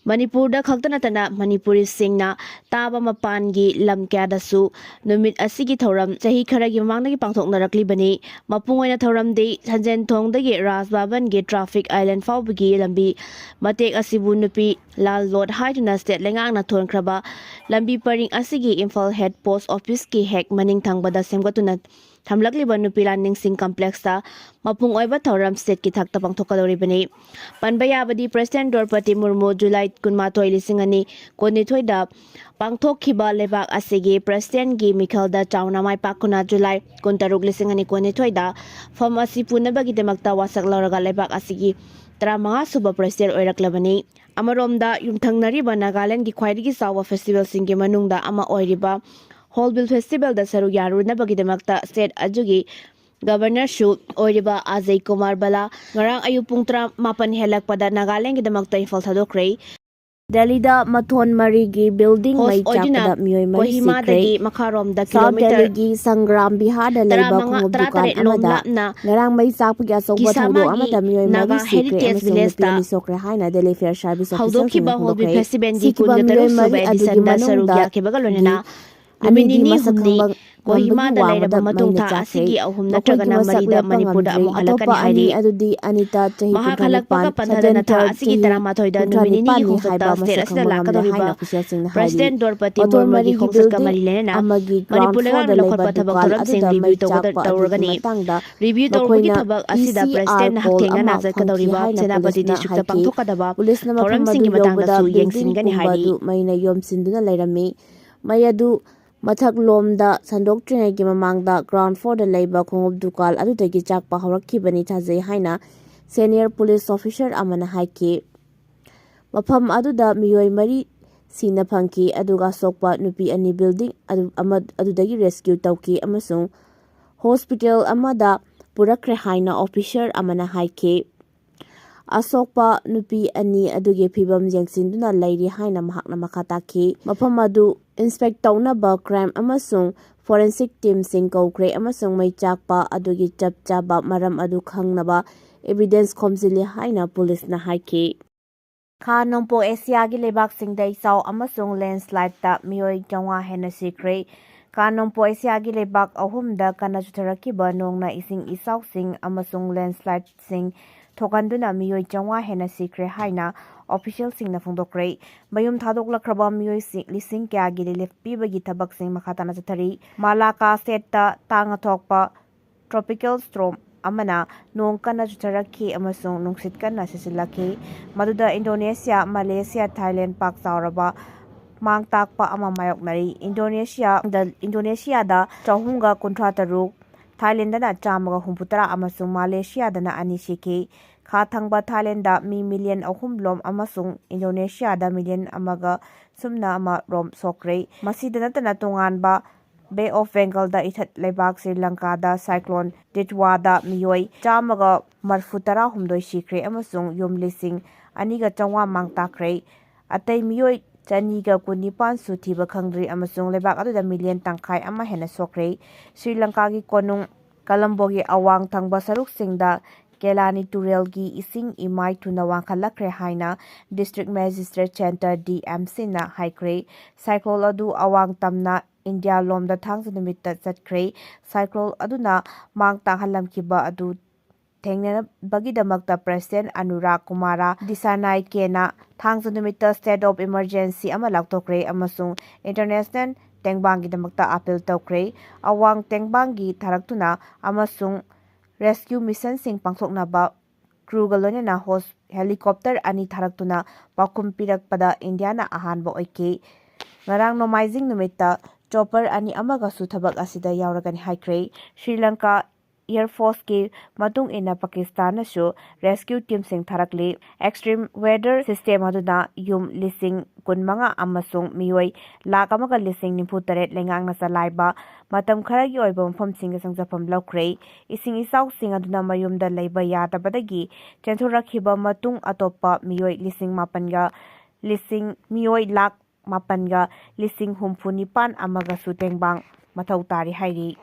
ꯃꯅꯤꯄꯨꯔꯗ ꯈꯛꯇ ꯅꯠꯇꯅ ꯃꯅꯤꯄꯨꯔꯤꯁꯤꯡꯅ ꯇꯥꯕ ꯃꯄꯥꯟꯒꯤ ꯂꯝ ꯀꯌꯥꯗꯁꯨ ꯅꯨꯃꯤꯠ ꯑꯁꯤꯒꯤ ꯊꯧꯔꯝ ꯆꯍꯤ ꯈꯔꯒꯤ ꯃꯃꯥꯡꯗꯒꯤ ꯄꯥꯡꯊꯣꯛꯅꯔꯛꯂꯤꯕꯅꯤ꯫ ꯃꯄꯨꯡ ꯑꯣꯏꯅ ꯊꯧꯔꯝꯗꯤ ꯁꯟꯖꯦꯟꯊꯣꯡꯗꯒꯤ ꯔꯥꯖ ꯚꯕꯟꯒꯤ ꯇ꯭ꯔꯥꯐꯤꯛ ꯑꯥꯏꯂꯦꯟ ꯐꯥꯎꯕꯒꯤ ꯂꯝꯕꯤ ꯃꯇꯦꯛ ꯑꯁꯤꯕꯨ ꯅꯨꯄꯤ ꯂꯥꯜ ꯂꯣꯠ ꯍꯥꯏꯗꯨꯅ ꯁ꯭ꯇꯦꯠ ꯂꯩꯉꯥꯛꯅ ꯊꯣꯟꯈ꯭ꯔꯕ ꯂꯝꯕꯤ ꯄꯔꯤꯡ ꯑꯁꯤꯒꯤ ꯏꯝꯐꯥꯜ ꯍꯦꯗ ꯄꯣꯁꯠ ꯑꯣꯐꯤꯁꯀꯤ ꯍꯦꯛ ꯃꯅꯤꯡ ꯊꯪꯕꯗ ꯁꯦꯝꯒꯠꯇꯨꯅ ꯊꯝꯂꯛꯂꯤꯕ ꯅꯨꯄꯤꯂꯥꯜ ꯅꯤꯡꯁꯤꯡ ꯀꯝꯄ꯭ꯂꯦꯛꯁꯇ ꯃꯄꯨꯡ ꯑꯣꯏꯕ ꯊꯧꯔꯝ ꯁ꯭ꯇꯦꯠꯀꯤ ꯊꯥꯛꯇ ꯄꯥꯡꯊꯣꯛꯀꯗꯧꯔꯤꯕꯅꯤ꯫ ꯄꯟꯕ ꯌꯥꯕꯗꯤ ꯄ꯭ꯔꯦꯁꯤꯗꯦꯟꯠ ꯗ꯭ꯔꯧꯄꯗꯤ ꯃꯨꯔꯃꯨ ꯖꯨꯂꯥꯏ 12, 2022ꯗ ꯄꯥꯡꯊꯣꯛꯈꯤꯕ ꯂꯩꯕꯥꯛ ꯑꯁꯤꯒꯤ ꯄ꯭ꯔꯦꯁꯤꯗꯦꯟꯠꯒꯤ ꯃꯤꯈꯜꯗ ꯆꯥꯎꯅ ꯃꯥꯏ ꯄꯥꯛꯇꯨꯅ ꯖꯨꯂꯥꯏ 13, 2022ꯗ ꯐꯝ ꯑꯁꯤ ꯄꯨꯅꯕꯒꯤꯗꯃꯛꯇ ꯋꯥꯁꯛ ꯂꯧꯔꯒ ꯂꯩꯕꯥꯛ ꯑꯁꯤꯒꯤ 35ꯁꯨꯕ ꯄ꯭ꯔꯦꯁꯤꯗꯦꯟꯠ ꯑꯣꯏꯔꯛꯂꯕꯅꯤ꯫ ꯑꯃꯔꯣꯝꯗ ꯌꯨꯝꯊꯪꯅꯔꯤꯕ ꯅꯥꯒꯥꯂꯦꯟꯗꯒꯤ ꯈ꯭ꯋꯥꯏꯗꯒꯤ ꯆꯥꯎꯕ ꯐꯦꯁꯇꯤꯚꯦꯜꯁꯤꯡꯒꯤ ꯃꯅꯨꯡꯗ ꯑꯃ ꯑꯣꯏꯔꯤꯕ ꯍꯣꯔꯟꯕꯤꯜ ꯐꯦꯁꯇꯤꯚꯦꯜꯗ ꯁꯔꯨꯛ ꯌꯥꯔꯨꯅꯕꯒꯤꯗꯃꯛꯇ ꯁ꯭ꯇꯦꯠ ꯑꯗꯨꯒꯤ ꯒꯕꯔꯅꯔꯁꯨ ꯑꯣꯏꯔꯤꯕ ꯑꯖꯌ ꯀꯨꯃꯥꯔ ꯕꯥꯂꯥ ꯉꯔꯥꯡ ꯑꯌꯨꯛ ꯄꯨꯡ 19 ꯍꯦꯜꯂꯛꯄꯗ ꯅꯥꯒꯥꯂꯦꯟꯗꯒꯤꯗꯃꯛꯇ ꯏꯝꯐꯥꯜ ꯊꯥꯗꯣꯛꯈ꯭ꯔꯦ꯫ ꯗꯦꯜꯂꯤꯗ ꯃꯊꯣꯟ 4ꯒꯤ ꯕꯤꯜꯗꯤꯡ ꯃꯩ ꯍꯣꯁ ꯆꯥꯛꯄꯗ ꯑꯣꯏꯗꯨꯅ ꯃꯤꯑꯣꯏ 4 ꯁꯤꯈ꯭ꯔꯦ꯫ ꯀꯣꯍꯤꯃꯥꯗꯒꯤ ꯃꯈꯥꯔꯣꯝꯗ ꯁꯥꯎꯊ ꯀꯤꯂꯣꯃꯤꯇꯔ ꯗꯦꯜꯂꯤꯒꯤ ꯁꯪꯒ꯭ꯔꯥꯝ ꯕꯤꯍꯥꯔꯗ ꯂꯩꯕ ꯈꯣꯡꯎꯞ ꯗꯨꯀꯥꯟ 37 ꯂꯣꯝ ꯑꯃꯗ ꯂꯥꯞꯅ ꯉꯔꯥꯡ ꯃꯩ ꯆꯥꯛꯄꯒꯤ ꯑꯆꯧꯕ ꯊꯧꯗꯣꯛ ꯀꯤꯁꯥꯃꯥꯒꯤ ꯑꯃꯗ ꯃꯤꯑꯣꯏ 4 ꯅꯥꯒꯥ ꯁꯤꯈ꯭ꯔꯦ ꯍꯦꯔꯤꯇꯦꯖ ꯑꯃꯁꯨꯡ ꯅꯨꯄꯤ ꯚꯤꯂꯦꯖꯇ 2 ꯁꯣꯛꯈ꯭ꯔꯦ ꯍꯥꯏꯅ ꯗꯦꯜꯂꯤ ꯐꯥꯌꯔ ꯁꯥꯔꯚꯤꯁ ꯑꯣꯐꯤꯁꯥꯔꯁꯤꯡꯅ ꯍꯧꯗꯣꯛꯈꯤꯕ ꯍꯣꯔꯟꯕꯤꯜ ꯐꯣꯡꯗꯣꯛꯈ꯭ꯔꯦ꯫ ꯐꯦꯁꯇꯤꯚꯦꯜꯒꯤ ꯁꯤꯈꯤꯕ 43 ꯃꯤꯑꯣꯏ ꯁꯨꯕ 4 ꯑꯗꯨꯒꯤ ꯑꯦꯗꯤꯁꯟꯗ ꯁꯔꯨꯛ ꯃꯅꯨꯡꯗ ꯌꯥꯈꯤꯕꯒ ꯂꯣꯏꯅꯅ ꯅꯨꯃꯤꯠ ꯑꯅꯤꯗꯤ ꯅꯤꯅꯤ ꯃꯁꯛ ꯍꯨꯝꯅꯤ ꯈꯪꯕ ꯉꯝꯕꯒꯤ ꯀꯣꯍꯤꯃꯥꯗ ꯂꯩꯔꯕ ꯋꯥꯡꯃꯗ ꯃꯇꯨꯡ ꯃꯩꯅ ꯊꯥ ꯆꯥꯛꯈ꯭ꯔꯦ꯫ ꯑꯁꯤꯒꯤ 3 ꯃꯈꯣꯏꯒꯤ ꯅꯠꯇ꯭ꯔꯒꯅ ꯃꯁꯛ 4ꯗ ꯂꯦꯞꯄ ꯃꯅꯤꯄꯨꯔꯗ ꯉꯝꯗ꯭ꯔꯤ꯫ ꯑꯃꯨꯛ ꯑꯇꯣꯞꯄ ꯍꯜꯂꯛꯀꯅꯤ ꯑꯅꯤ ꯍꯥꯏꯔꯤ꯫ ꯑꯗꯨꯗꯤ ꯑꯅꯤꯇꯥ ꯆꯍꯤ ꯃꯍꯥꯛ 39, ꯍꯜꯂꯛꯄꯒ ꯄꯟꯊꯗꯅ ꯊꯥ ꯁꯗꯦꯟꯇꯔ ꯑꯁꯤꯒꯤ ꯆꯍꯤ 18ꯗ ꯅꯨꯃꯤꯠ ꯅꯤꯅꯤꯒꯤ 38ꯅꯤ ꯈꯣꯡꯆꯠꯇ ꯍꯥꯏꯕ ꯁ꯭ꯇꯦꯠ ꯃꯁꯛ ꯑꯁꯤꯗ ꯈꯪꯕ ꯉꯝꯂꯦ ꯂꯥꯛꯀꯗꯧꯔꯤꯕ ꯍꯥꯏꯅ ꯑꯣꯐꯤꯁꯤꯌꯦꯜꯁꯤꯡꯅ ꯍꯥꯏꯔꯤ꯫ ꯄ꯭ꯔꯦꯁꯤꯗꯦꯟꯠ ꯗ꯭ꯔꯧꯄꯗꯤ ꯃꯊꯣꯟ ꯃꯨꯔꯃꯨꯒꯤ 4ꯒꯤ ꯈꯣꯡꯆꯠꯀ ꯕꯤꯜꯗꯤꯡ ꯃꯔꯤ ꯂꯩꯅꯅ ꯑꯃꯒꯤ ꯒ꯭ꯔꯥꯎꯟ ꯃꯅꯤꯄꯨꯔ ꯐ꯭ꯂꯣꯔꯗ ꯂꯩꯉꯥꯛꯅ ꯂꯩꯕ ꯂꯧꯈꯠꯄ ꯊꯕꯛ ꯗꯨꯀꯥꯟ ꯊꯧꯔꯝꯁꯤꯡ ꯑꯗꯨꯗ ꯃꯩ ꯔꯤꯚꯤꯌꯨ ꯆꯥꯛꯄ ꯑꯗꯨꯒꯤ ꯇꯧꯔꯒꯅꯤ꯫ ꯃꯇꯥꯡꯗ ꯔꯤꯚꯤꯌꯨ ꯇꯧꯕꯒꯤ ꯃꯈꯣꯏꯅ ꯊꯕꯛ ꯑꯁꯤꯗ ECR ꯄ꯭ꯔꯦꯁꯤꯗꯦꯟꯠꯅ ꯀꯣꯜ ꯍꯛꯊꯦꯡꯅꯅ ꯑꯃ ꯐꯪꯈꯤ ꯆꯠꯀꯗꯧꯔꯤꯕ ꯍꯥꯏꯅ ꯁꯦꯅꯥꯄꯇꯤ ꯄꯨꯂꯤꯁꯅ ꯗꯤꯁꯇ꯭ꯔꯤꯛꯇ ꯍꯥꯏꯈꯤ꯫ ꯄꯥꯡꯊꯣꯛꯀꯗꯕ ꯄꯨꯂꯤꯁꯅ ꯃꯐꯝ ꯑꯗꯨ ꯊꯧꯔꯝꯁꯤꯡꯒꯤ ꯌꯧꯕꯗ ꯃꯇꯥꯡꯗꯁꯨ ꯕꯤꯜꯗꯤꯡ ꯌꯦꯡꯁꯤꯟꯒꯅꯤ ꯄꯨꯝꯕ ꯍꯥꯏꯔꯤ꯫ ꯑꯗꯨ ꯃꯩꯅ ꯌꯣꯝꯁꯤꯟꯗꯨꯅ ꯂꯩꯔꯝꯃꯤ꯫ ꯃꯩ ꯑꯗꯨ ꯃꯊꯛꯂꯣꯝꯗ ꯁꯟꯗꯣꯛꯇ꯭ꯔꯤꯉꯩꯒꯤ ꯃꯃꯥꯡꯗ ꯒ꯭ꯔꯥꯎꯟ ꯐ꯭ꯂꯣꯔꯗ ꯂꯩꯕ ꯈꯣꯡꯎꯞ ꯗꯨꯀꯥꯟ ꯑꯗꯨꯗꯒꯤ ꯆꯥꯛꯄ ꯍꯧꯔꯛꯈꯤꯕꯅꯤ ꯊꯥꯖꯩ ꯍꯥꯏꯅ ꯁꯦꯅꯤꯌꯔ ꯄꯨꯂꯤꯁ ꯑꯣꯐꯤꯁꯥꯔ ꯑꯃꯅ ꯍꯥꯏꯈꯤ꯫ ꯃꯐꯝ ꯑꯗꯨꯗ ꯃꯤꯑꯣꯏ 4 ꯁꯤꯅ ꯐꯪꯈꯤ ꯑꯗꯨꯒ ꯑꯁꯣꯛꯄ ꯅꯨꯄꯤ 2 ꯕꯤꯜꯗꯤꯡ ꯑꯗꯨꯗꯒꯤ ꯔꯦꯁꯀ꯭ꯌꯨ ꯇꯧꯈꯤ ꯑꯃꯁꯨꯡ ꯍꯣꯁꯄꯤꯇꯥꯜ ꯑꯃꯗ ꯄꯨꯔꯛꯈ꯭ꯔꯦ ꯍꯥꯏꯅ ꯑꯣꯐꯤꯁꯥꯔ ꯑꯃꯅ ꯍꯥꯏꯈꯤ꯫ ꯑꯁꯣꯛꯄ ꯅꯨꯄꯤ 2 ꯑꯗꯨꯒꯤ ꯐꯤꯚꯝ ꯌꯦꯡꯁꯤꯟꯗꯨꯅ ꯂꯩꯔꯤ ꯍꯥꯏꯅ ꯃꯍꯥꯛꯅ ꯃꯈꯥ ꯇꯥꯈꯤ꯫ ꯃꯐꯝ ꯑꯗꯨ ꯏꯟꯁꯄꯦꯛ ꯇꯧꯅꯕ ꯀ꯭ꯔꯥꯏꯝ ꯑꯃꯁꯨꯡ ꯐꯣꯔꯦꯟꯁꯤꯛ ꯇꯤꯝꯁꯤꯡ ꯀꯧꯈ꯭ꯔꯦ ꯑꯃꯁꯨꯡ ꯃꯩ ꯆꯥꯛꯄ ꯑꯗꯨꯒꯤ ꯆꯞ ꯆꯥꯕ ꯃꯔꯝ ꯑꯗꯨ ꯈꯪꯅꯕ ꯏꯚꯤꯗꯦꯟꯁ ꯈꯣꯝꯖꯤꯜꯂꯤ ꯍꯥꯏꯅ ꯄꯨꯂꯤꯁꯅ ꯍꯥꯏꯈꯤ꯫ ꯈꯥ ꯅꯣꯡꯄꯣꯛ ꯑꯦꯁꯤꯌꯥꯒꯤ ꯂꯩꯕꯥꯛꯁꯤꯡꯗ ꯏꯆꯥꯎ ꯑꯃꯁꯨꯡ ꯂꯦꯟꯁ꯭ꯂꯥꯏꯗꯇ ꯃꯤꯑꯣꯏ 500 ꯍꯦꯟꯅ ꯁꯤꯈ꯭ꯔꯦ꯫ ꯈꯥ ꯅꯣꯡꯄꯣꯛ ꯑꯦꯁꯤꯌꯥꯒꯤ ꯂꯩꯕꯥꯛ 3ꯗ ꯀꯟꯅ ꯆꯨꯊꯔꯛꯈꯤꯕ ꯅꯣꯡꯅ ꯏꯁꯤꯡ ꯏꯆꯥꯎꯁꯤꯡ ꯑꯃꯁꯨꯡ ꯂꯦꯟꯁ꯭ꯂꯥꯏꯗꯁꯤꯡ ꯊꯣꯛꯍꯟꯗꯨꯅ ꯃꯤꯑꯣꯏ 500 ꯍꯦꯟꯅ ꯁꯤꯈ꯭ꯔꯦ ꯍꯥꯏꯅ ꯑꯣꯐꯤꯁꯤꯌꯦꯜꯁꯤꯡꯅ ꯐꯣꯡꯗꯣꯛꯈ꯭ꯔꯦ꯫ ꯃꯌꯨꯝ ꯊꯥꯗꯣꯛꯂꯛꯈ꯭ꯔꯕ ꯃꯤꯑꯣꯏ ꯂꯤꯁꯤꯡ ꯀꯌꯥꯒꯤ ꯔꯤꯂꯤꯐ ꯄꯤꯕꯒꯤ ꯊꯕꯛꯁꯤꯡ ꯃꯈꯥ ꯇꯥꯅ ꯆꯠꯊꯔꯤ꯫ ꯃꯥꯂꯥꯀꯥ ꯁ꯭ꯇꯦꯠꯇ ꯇꯥꯡꯅ ꯊꯣꯛꯄ ꯇ꯭ꯔꯣꯄꯤꯀꯦꯜ ꯁ꯭ꯇꯣꯔꯝ ꯑꯃꯅ ꯅꯣꯡ ꯀꯟꯅ ꯆꯨꯊꯔꯛꯈꯤ ꯑꯃꯁꯨꯡ ꯅꯨꯡꯁꯤꯠ ꯀꯟꯅ ꯁꯤꯠꯆꯤꯜꯂꯛꯈꯤ ꯃꯗꯨꯗ ꯏꯟꯗꯣꯅꯦꯁꯤꯌꯥ, ꯃꯂꯦꯁꯤꯌꯥ, ꯊꯥꯏꯂꯦꯟꯗ ꯄꯥꯛ ꯆꯥꯎꯔꯕ ꯃꯥꯡ-ꯇꯥꯛꯄ ꯑꯃ ꯃꯥꯌꯣꯛꯅꯔꯤ꯫ ꯏꯟꯗꯣꯅꯦꯁꯤꯌꯥꯗ 393, ꯊꯥꯏꯂꯦꯟꯗꯅ 169 ꯑꯃꯁꯨꯡ ꯃꯂꯦꯁꯤꯌꯥꯗꯅ 2 ꯁꯤꯈꯤ꯫ ꯈꯥ ꯊꯪꯕ ꯊꯥꯏꯂꯦꯟꯗ ꯃꯤ ꯃꯤꯂꯤꯌꯟ 3 ꯑꯃꯁꯨꯡ ꯏꯟꯗꯣꯅꯦꯁꯤꯌꯥꯗ ꯃꯤꯂꯤꯌꯟ 1.01 ꯔꯣꯝ ꯁꯣꯛꯈ꯭ꯔꯦ꯫ ꯃꯁꯤꯗ ꯅꯠꯇꯅ ꯇꯣꯉꯥꯟꯕ ꯕꯦ ꯑꯣꯐ ꯕꯦꯡꯒꯜꯗ ꯏꯊꯠ ꯂꯩꯕꯥꯛ ꯁ꯭ꯔꯤꯂꯪꯀꯥꯗ ꯁꯥꯏꯀ꯭ꯂꯣꯟ ꯗꯤꯇꯋꯥꯗ ꯃꯤꯑꯣꯏ 139 ꯁꯤꯈ꯭ꯔꯦ ꯑꯃꯁꯨꯡ ꯌꯨꯝ ꯂꯤꯁꯤꯡ 2,500 ꯃꯥꯡ-ꯇꯥꯛꯈ꯭ꯔꯦ꯫ ꯑꯇꯩ ꯃꯤꯑꯣꯏ 219ꯁꯨ ꯊꯤꯕ ꯈꯪꯗ꯭ꯔꯤ ꯑꯃꯁꯨꯡ ꯂꯩꯕꯥꯛ ꯑꯗꯨꯗ ꯃꯤꯂꯤꯌꯟ 1/2 ꯍꯦꯟꯅ ꯁꯣꯛꯈ꯭ꯔꯦ꯫ ꯁ꯭ꯔꯤꯂꯪꯀꯥꯒꯤ ꯀꯣꯅꯨꯡ ꯀꯂꯝꯕꯣꯒꯤ ꯑꯋꯥꯡ ꯊꯪꯕ ꯁꯔꯨꯛꯁꯤꯡꯗ ꯀꯦꯂꯥꯅꯤ ꯇꯨꯔꯦꯜꯒꯤ ꯏꯁꯤꯡ ꯏꯃꯥꯏ ꯊꯨꯅ ꯋꯥꯡꯈꯠꯂꯛꯈ꯭ꯔꯦ ꯍꯥꯏꯅ ꯗꯤꯁꯇ꯭ꯔꯤꯛ ꯃꯦꯖꯤꯁꯇ꯭ꯔꯦꯠ ꯁꯦꯟꯇꯔ (DMC)ꯅ ꯍꯥꯏꯈ꯭ꯔꯦ꯫ ꯁꯥꯏꯀ꯭ꯂꯣꯟ ꯑꯗꯨ ꯑꯋꯥꯡ ꯇꯝꯅ ꯏꯟꯗꯤꯌꯥ ꯂꯣꯝꯗ ꯊꯥꯡꯖ ꯅꯨꯃꯤꯠꯇ ꯆꯠꯈ꯭ꯔꯦ꯫ ꯁꯥꯏꯀ꯭ꯂꯣꯟ ꯑꯗꯨꯅ ꯃꯥꯡ-ꯇꯥꯛꯍꯜꯂꯝꯈꯤꯕ ꯑꯗꯨ ꯊꯦꯡꯅꯕꯒꯤꯗꯃꯛꯇ ꯄ꯭ꯔꯦꯁꯤꯗꯦꯟꯠ ꯑꯅꯨꯔꯥꯒ ꯀꯨꯃꯥꯔꯥ ꯗꯤꯁꯥꯅꯥꯏꯀꯦꯅ ꯊꯥꯡꯖ ꯅꯨꯃꯤꯠꯇ ꯁ꯭ꯇꯦꯠ ꯑꯣꯐ ꯏꯃꯔꯖꯦꯟꯁꯤ ꯑꯃ ꯂꯥꯎꯊꯣꯛꯈ꯭ꯔꯦ ꯑꯃꯁꯨꯡ ꯏꯟꯇꯔꯅꯦꯁꯅꯦꯜ ꯇꯦꯡꯕꯥꯡꯒꯤꯗꯃꯛꯇ ꯑꯥꯄꯤꯜ ꯇꯧꯈ꯭ꯔꯦ꯫ ꯑꯋꯥꯡ ꯇꯦꯡꯕꯥꯡꯒꯤ ꯊꯥꯔꯛꯇꯨꯅ ꯑꯃꯁꯨꯡ ꯔꯦꯁꯀ꯭ꯌꯨ ꯃꯤꯁꯟꯁꯤꯡ ꯄꯥꯡꯊꯣꯛꯅꯕ ꯀ꯭ꯔꯨꯒ ꯂꯣꯏꯅꯅ ꯍꯦꯂꯤꯀꯣꯞꯇꯔ 2 ꯊꯥꯔꯛꯇꯨꯅ ꯄꯥꯎꯈꯨꯝ ꯄꯤꯔꯛꯄꯗ ꯏꯟꯗꯤꯌꯥꯅ ꯑꯍꯥꯟꯕ ꯑꯣꯏꯈꯤ꯫ ꯉꯔꯥꯡ ꯅꯣꯡꯃꯥꯏꯖꯤꯡ ꯅꯨꯃꯤꯠꯇ ꯆꯣꯄꯔ 2 ꯑꯃꯒꯁꯨ ꯊꯕꯛ ꯑꯁꯤꯗ ꯌꯥꯎꯔꯒꯅꯤ ꯍꯥꯏꯈ꯭ꯔꯦ꯫ ꯁ꯭ꯔꯤꯂꯪꯀꯥ ꯏꯌꯔꯐꯣꯔꯁꯀꯤ ꯃꯇꯨꯡ ꯏꯟꯅ ꯄꯥꯀꯤꯁꯇꯥꯟꯅꯁꯨ ꯔꯦꯁꯀ꯭ꯌꯨ ꯇꯤꯝꯁꯤꯡ ꯊꯥꯔꯛꯂꯤ꯫ ꯑꯦꯛꯁꯇ꯭ꯔꯤꯝ ꯋꯦꯗꯔ ꯁꯤꯁꯇꯦꯝ ꯑꯗꯨꯅ ꯌꯨꯝ ꯂꯤꯁꯤꯡ 25 ꯑꯃꯁꯨꯡ ꯃꯤꯑꯣꯏ 1,93,000 ꯂꯩꯉꯥꯛꯅ ꯆꯂꯥꯏꯕ ꯃꯇꯝ ꯈꯔꯒꯤ ꯑꯣꯏꯕ ꯃꯐꯝꯁꯤꯡꯗ ꯆꯪꯖꯐꯝ ꯂꯧꯈ꯭ꯔꯦ꯫ ꯏꯁꯤꯡ ꯏꯆꯥꯎꯁꯤꯡ ꯑꯗꯨꯅ ꯃꯌꯨꯝꯗ ꯂꯩꯕ ꯌꯥꯗꯕꯗꯒꯤ ꯆꯦꯟꯊꯣꯔꯛꯈꯤꯕ ꯃꯇꯨꯡ ꯑꯇꯣꯞꯄ ꯃꯤꯑꯣꯏ 8,9,000 ꯑꯃꯒꯁꯨ ꯇꯦꯡꯕꯥꯡ ꯃꯊꯧ ꯇꯥꯔꯤ ꯍꯥꯏꯔꯤ꯫